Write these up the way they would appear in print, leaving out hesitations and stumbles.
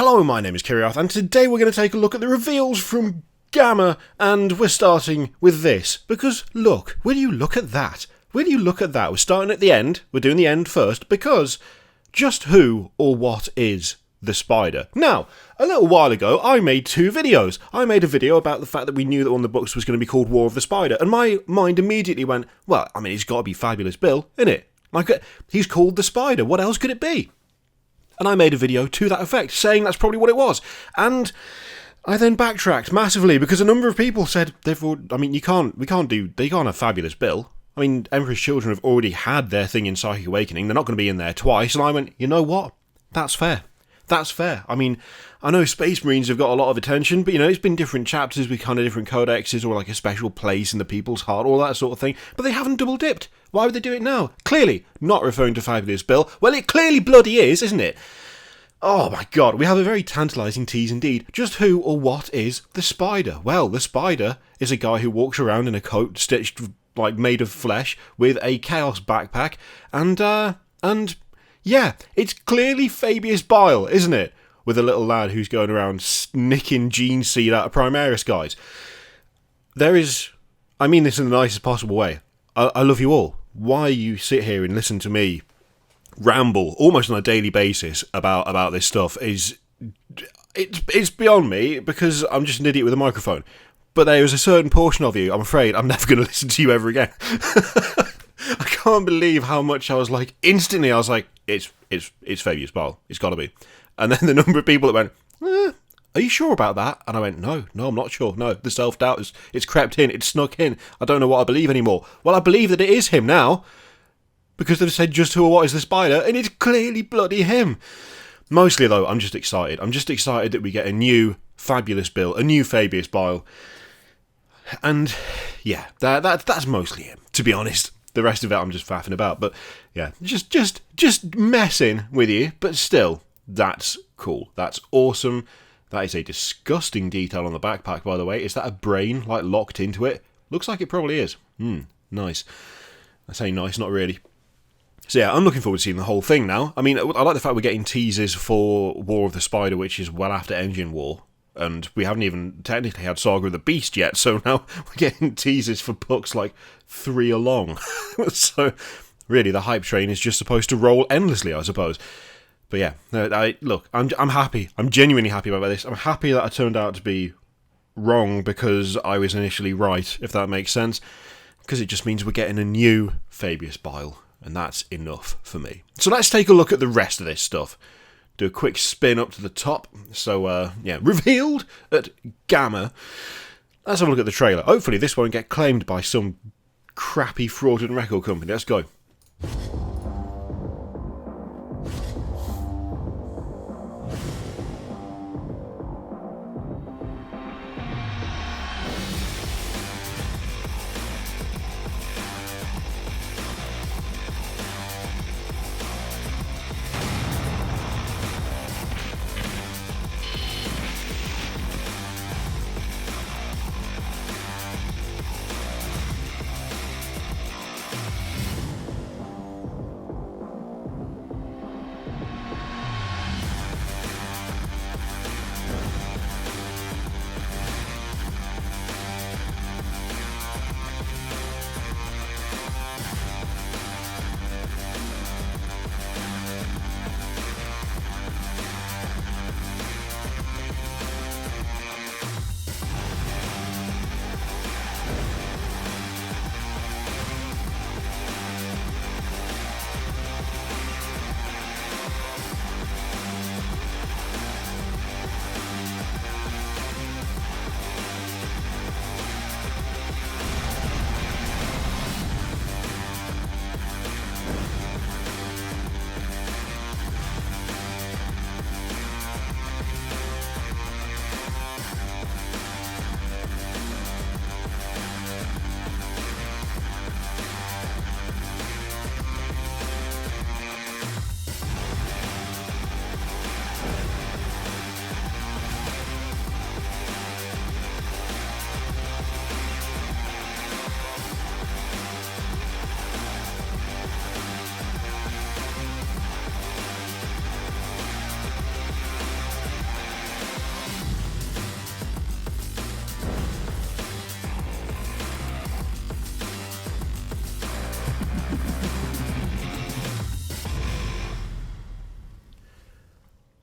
Hello, my name is Kiriath, and today we're going to take a look at the reveals from GAMA, and we're starting with this, because look, will you look at that? Will you look at that? We're starting at the end, we're doing the end first, because just who or what is the spider? Now, a little while ago, I made two videos. I made a video about the fact that we knew that one of the books was going to be called War of the Spider, and my mind immediately went, well, I mean, it's got to be Fabius Bile, innit? Like, he's called the spider, what else could it be? And I made a video to that effect, saying that's probably what it was. And I then backtracked massively, because a number of people said, they can't have Fabius Bile. I mean, Emperor's Children have already had their thing in Psychic Awakening, they're not going to be in there twice, and I went, you know what? That's fair. That's fair. I mean, I know Space Marines have got a lot of attention, but, you know, it's been different chapters with kind of different codexes, or like a special place in the people's heart, all that sort of thing, but they haven't double-dipped. Why would they do it now? Clearly not referring to Fabius Bile. Well, it clearly bloody is, isn't it? Oh my god, we have a very tantalising tease indeed. Just who or what is the spider? Well, the spider is a guy who walks around in a coat stitched, like, made of flesh, with a chaos backpack, and yeah, it's clearly Fabius Bile, isn't it? With a little lad who's going around nicking gene seed out of Primaris guys. I mean this in the nicest possible way. I love you all. Why you sit here and listen to me ramble almost on a daily basis about this stuff it's beyond me, because I'm just an idiot with a microphone. But there is a certain portion of you, I'm afraid, I'm never going to listen to you ever again. I can't believe how much I was like, instantly I was like, it's Fabius Bile, it's got to be. And then the number of people that went, are you sure about that? And I went, no, I'm not sure. No, the self-doubt it's crept in, it's snuck in. I don't know what I believe anymore. Well, I believe that it is him now, because they've said just who or what is the spider, and it's clearly bloody him. Mostly, though, I'm just excited. I'm just excited that we get a new Fabius Bile, a new Fabius Bile. And, yeah, that's mostly him, to be honest. The rest of it I'm just faffing about. But, yeah, just messing with you. But still, that's cool. That's awesome. That is a disgusting detail on the backpack, by the way. Is that a brain, like, locked into it? Looks like it probably is. Nice. I say nice, not really. So yeah, I'm looking forward to seeing the whole thing now. I mean, I like the fact we're getting teasers for War of the Spider, which is well after Engine War. And we haven't even technically had Saga of the Beast yet, so now we're getting teasers for books like 3 along. So, really, the hype train is just supposed to roll endlessly, I suppose. But yeah, look, I'm happy. I'm genuinely happy about this. I'm happy that I turned out to be wrong because I was initially right, if that makes sense. Because it just means we're getting a new Fabius Bile, and that's enough for me. So let's take a look at the rest of this stuff. Do a quick spin up to the top. So, yeah, revealed at GAMA. Let's have a look at the trailer. Hopefully this won't get claimed by some crappy fraudulent record company. Let's go.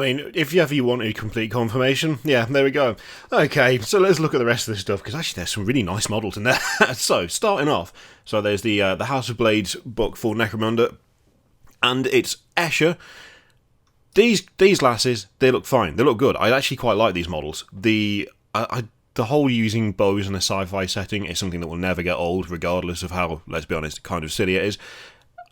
mean, if ever you wanted complete confirmation, yeah, there we go. Okay, so let's look at the rest of this stuff, because actually there's some really nice models in there. So, starting off, so there's the House of Blades book for Necromunda, and it's Escher. These lasses, they look fine. They look good. I actually quite like these models. The whole using bows in a sci-fi setting is something that will never get old, regardless of how, let's be honest, kind of silly it is.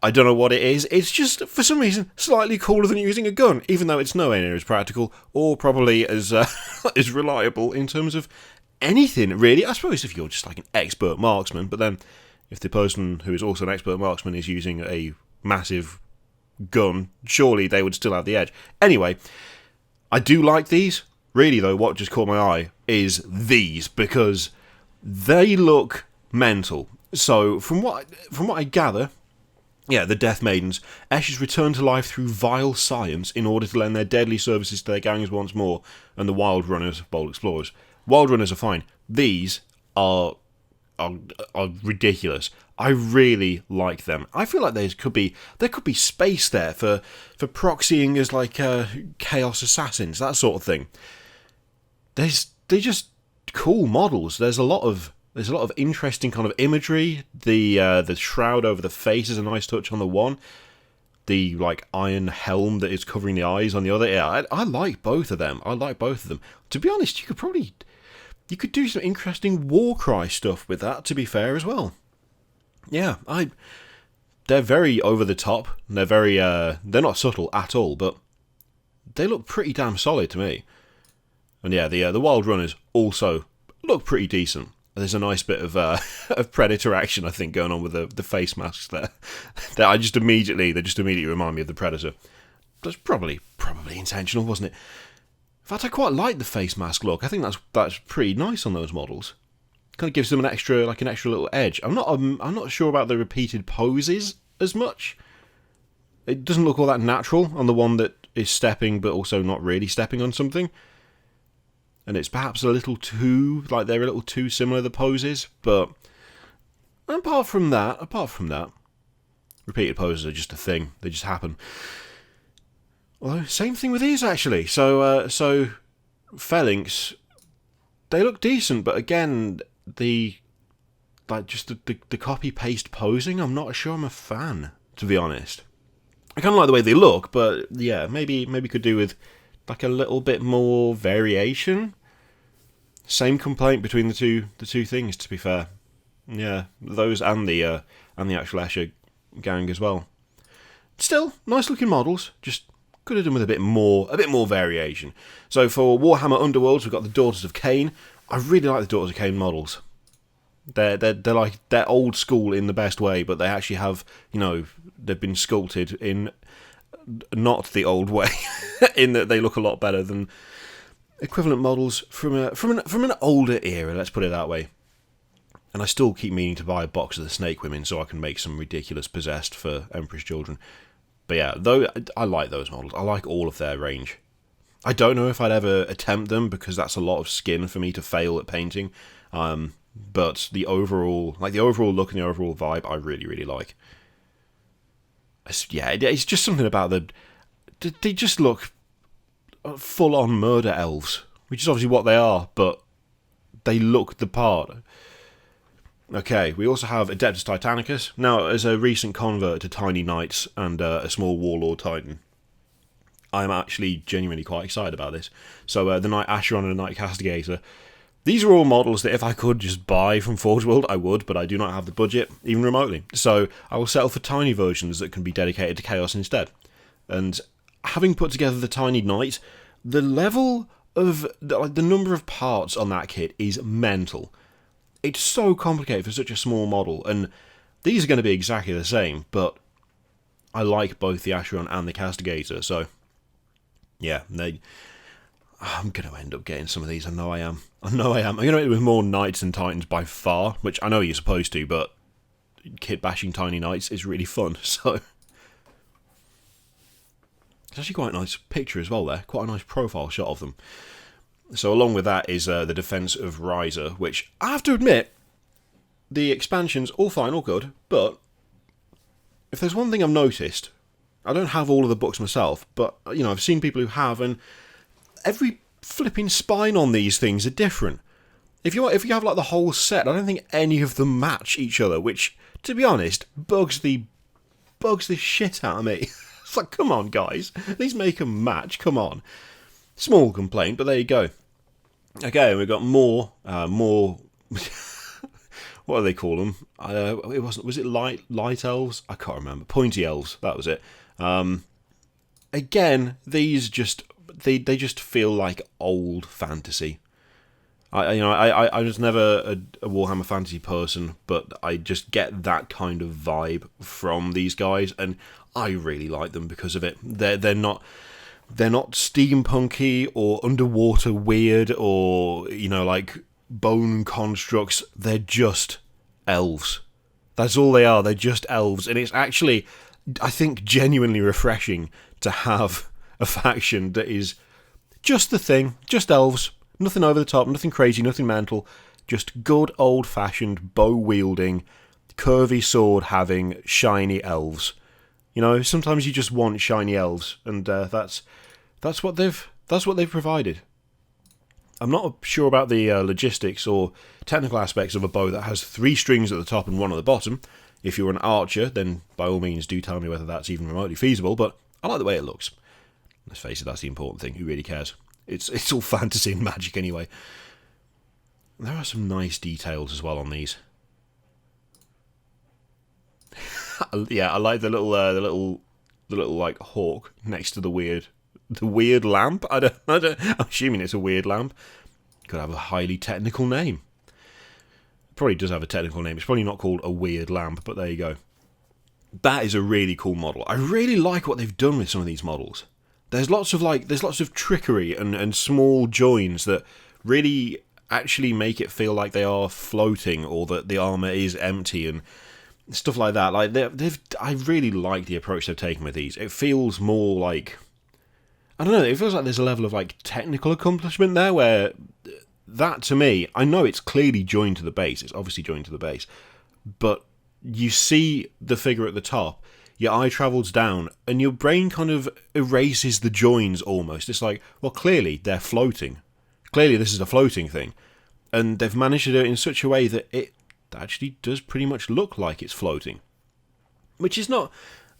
I don't know what it is. It's just, for some reason, slightly cooler than using a gun, even though it's nowhere near as practical, or probably as as reliable in terms of anything, really. I suppose if you're just like an expert marksman, but then if the person who is also an expert marksman is using a massive gun, surely they would still have the edge. Anyway, I do like these. Really, though, what just caught my eye is these, because they look mental. So, from what I gather, yeah, the Death-maidens, Escher's return to life through vile science in order to lend their deadly services to their gangs once more, and the Wild Runners, bold explorers. Wild Runners are fine. These are ridiculous. I really like them. I feel like there could be space there for proxying as like chaos assassins, that sort of thing. They're just cool models. There's a lot of interesting kind of imagery. The shroud over the face is a nice touch on the one. The like iron helm that is covering the eyes on the other. Yeah, I like both of them. To be honest, you could do some interesting Warcry stuff with that, to be fair, as well. Yeah, they're very over the top. They're very they're not subtle at all, but they look pretty damn solid to me. And yeah, the Wild Runners also look pretty decent. There's a nice bit of of Predator action, I think, going on with the face masks there. They just immediately remind me of the Predator. That's probably intentional, wasn't it? In fact, I quite like the face mask look. I think that's pretty nice on those models. Kind of gives them an extra little edge. I'm not sure about the repeated poses as much. It doesn't look all that natural on the one that is stepping, but also not really stepping on something. And it's perhaps they're a little too similar, the poses, but apart from that, repeated poses are just a thing. They just happen. Well, same thing with these, actually. So Phalanx, they look decent, but again, the copy-paste posing, I'm not sure I'm a fan, to be honest. I kind of like the way they look, but yeah, maybe could do with like a little bit more variation. Same complaint between the two things, to be fair. Yeah, those and the actual Escher gang as well. Still, nice looking models, just could have done with a bit more variation. So for Warhammer Underworlds, we've got the Daughters of Cain. I really like the Daughters of Cain models. They're old school in the best way, but they actually have, they've been sculpted in not the old way, in that they look a lot better than equivalent models from an older era, let's put it that way. And I still keep meaning to buy a box of the Snake Women so I can make some ridiculous possessed for Emperor's Children. But yeah, though I like those models. I like all of their range. I don't know if I'd ever attempt them because that's a lot of skin for me to fail at painting. But the overall look and the overall vibe, I really, really like. Yeah, it's just something about they just look full-on murder elves, which is obviously what they are, but they look the part. Okay, we also have Adeptus Titanicus. Now, as a recent convert to Tiny Knights and a small Warlord Titan, I'm actually genuinely quite excited about this. So, the Knight Acheron and the Knight Castigator. These are all models that if I could just buy from Forge World, I would, but I do not have the budget, even remotely. So, I will settle for tiny versions that can be dedicated to Chaos instead. And having put together the Tiny Knight, the level of the number of parts on that kit is mental. It's so complicated for such a small model, and these are going to be exactly the same, but I like both the Acheron and the Castigator, so yeah, I'm going to end up getting some of these. I know I am. I'm going to end up with more Knights than Titans by far, which I know you're supposed to, but kit bashing Tiny Knights is really fun, so it's actually quite a nice picture as well there, quite a nice profile shot of them. So along with that is the Defense of Riser, which I have to admit, the expansion's all fine, all good, but if there's one thing I've noticed, I don't have all of the books myself, but, you know, I've seen people who have, and every flipping spine on these things are different. If you have like the whole set, I don't think any of them match each other, which, to be honest, bugs the shit out of me. It's like, come on, guys, at least make them match. Come on. Small complaint, but there you go. Okay, we've got more. What do they call them? It wasn't. Was it light elves? I can't remember. Pointy elves. That was it. Again, these just they just feel like old fantasy. I was never a Warhammer Fantasy person, but I just get that kind of vibe from these guys, and I really like them because of it. They're not steampunky or underwater weird or, you know, like bone constructs. They're just elves. That's all they are. They're just elves, and it's actually, I think, genuinely refreshing to have a faction that is just the thing, just elves. Nothing over the top, nothing crazy, nothing mental. Just good old-fashioned bow-wielding, curvy sword-having, shiny elves. You know, sometimes you just want shiny elves, and that's what they've provided. I'm not sure about the logistics or technical aspects of a bow that has 3 strings at the top and 1 at the bottom. If you're an archer, then by all means do tell me whether that's even remotely feasible, but I like the way it looks. Let's face it, that's the important thing. Who really cares? It's all fantasy and magic anyway. There are some nice details as well on these. Yeah, I like the little like hawk next to the weird lamp. I'm assuming it's a weird lamp. Could have a highly technical name. Probably does have a technical name. It's probably not called a weird lamp, but there you go. That is a really cool model. I really like what they've done with some of these models. There's lots of trickery and small joins that really actually make it feel like they are floating or that the armor is empty and stuff like that. Like I really like the approach they've taken with these. It feels more like, I don't know, it feels like there's a level of like technical accomplishment there where that, to me, I know it's clearly joined to the base. It's obviously joined to the base, but you see the figure at the top, your eye travels down, and your brain kind of erases the joins almost. It's like, well, clearly they're floating. Clearly this is a floating thing. And they've managed to do it in such a way that it actually does pretty much look like it's floating. Which is not,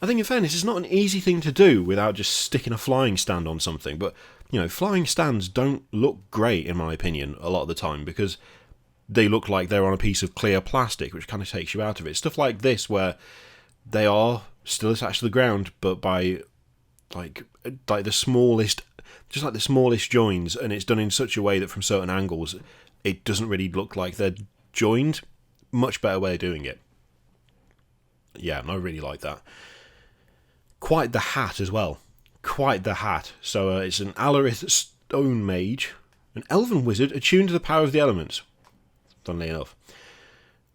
I think in fairness, it's not an easy thing to do without just sticking a flying stand on something. But, you know, flying stands don't look great, in my opinion, a lot of the time, because they look like they're on a piece of clear plastic, which kind of takes you out of it. Stuff like this, where they are still attached to the ground, but by like the smallest, just like the smallest joins, and it's done in such a way that from certain angles it doesn't really look like they're joined. Much better way of doing it. Yeah, I really like that. Quite the hat as well. Quite the hat. So it's an Alarith Stone Mage, an elven wizard attuned to the power of the elements. Funnily enough.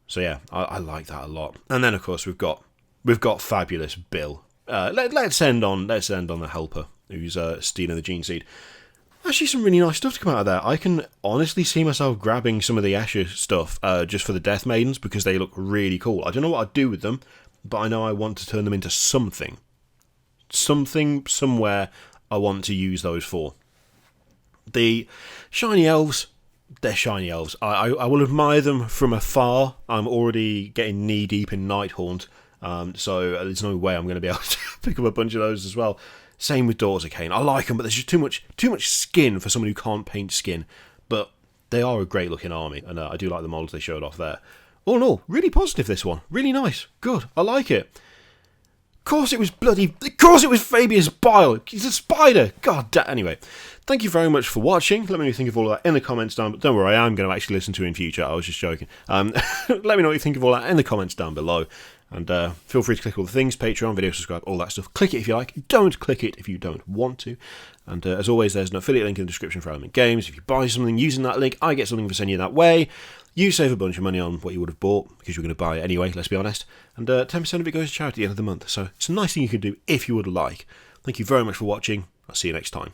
So yeah, I like that a lot. And then of course we've got Fabius Bile. Let's end on the helper who's stealing the gene seed. Actually, some really nice stuff to come out of there. I can honestly see myself grabbing some of the Escher stuff just for the Death-maidens because they look really cool. I don't know what I'd do with them, but I know I want to turn them into something. Somewhere I want to use those for. The shiny elves, they're shiny elves. I will admire them from afar. I'm already getting knee-deep in Nighthaunt, so there's no way I'm going to be able to pick up a bunch of those as well. Same with Daughters of Cain. I like them, but there's just too much skin for someone who can't paint skin. But they are a great looking army, and I do like the models they showed off there. All in all, really positive this one. Really nice. Good. I like it. Of course it was Fabius Bile. He's a spider. God damn. Anyway, thank you very much for watching. Let me know what you think of all of that in the comments down below. Don't worry, I am going to actually listen to it in future. I was just joking. Let me know what you think of all that in the comments down below. And feel free to click all the things, Patreon, video, subscribe, all that stuff. Click it if you like. Don't click it if you don't want to. And as always, there's an affiliate link in the description for Element Games. If you buy something using that link, I get something for sending you that way. You save a bunch of money on what you would have bought, because you're going to buy it anyway, let's be honest. And 10% of it goes to charity at the end of the month. So it's a nice thing you can do if you would like. Thank you very much for watching. I'll see you next time.